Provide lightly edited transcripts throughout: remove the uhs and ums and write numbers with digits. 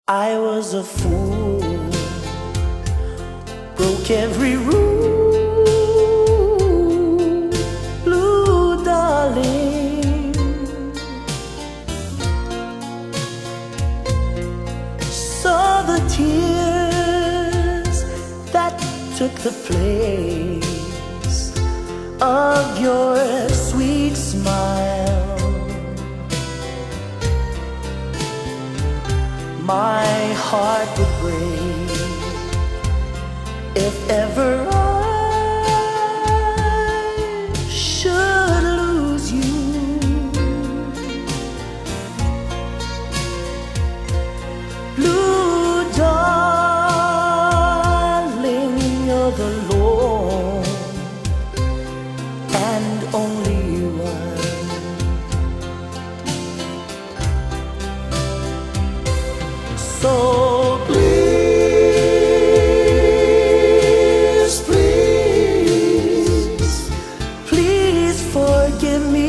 I was a fool, broke every rule, blue darling. Saw the tears that took the place of your sweet smile. My heart would break if ever I should lose you. Blue darling, you're the Lord and only one. So please, please, please forgive me.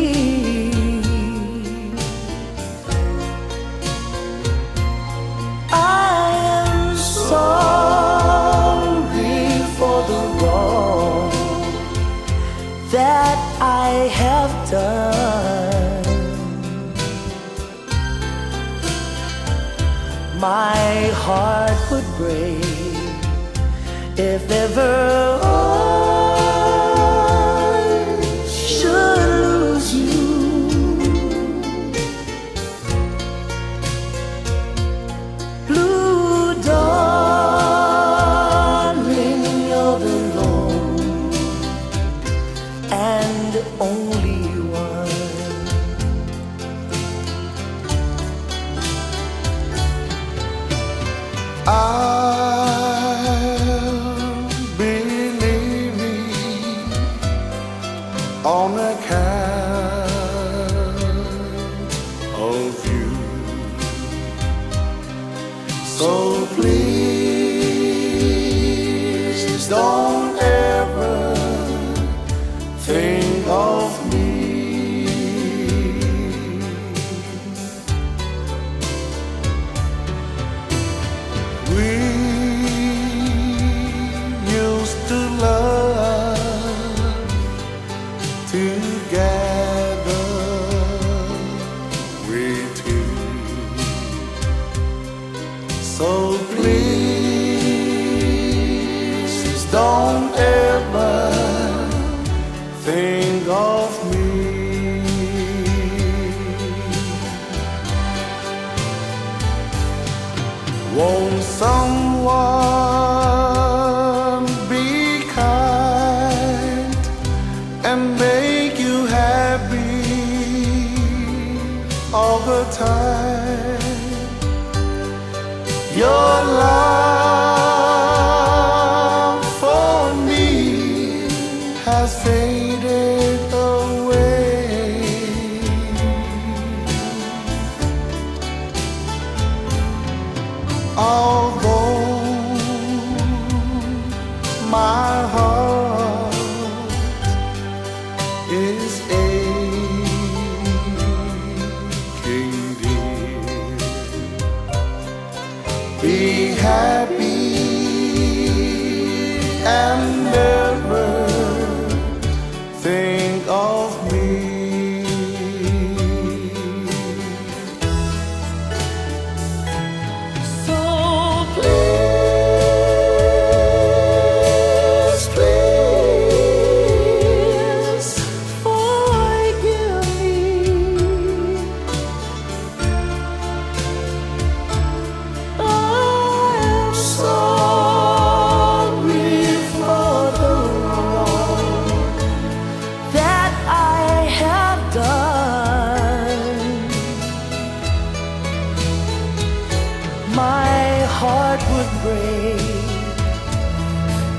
I am sorry for the wrong that I have done. My heart would break if ever I should lose you. Blue darling, you're the Lord and only one. I'll be leaving on account of you. So please don't ever think of me. We used to love together, we two. So please don't ever think of me. Won't someone be kind and make you happy all the time? Your love for me has faded away. Although my heart is aching, dear, be happy and never think of me. So please, please forgive me. I am sorry for the wrong that I have done. My heart would break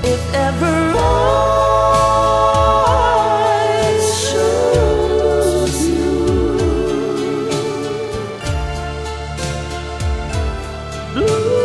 if ever I should lose you. Blue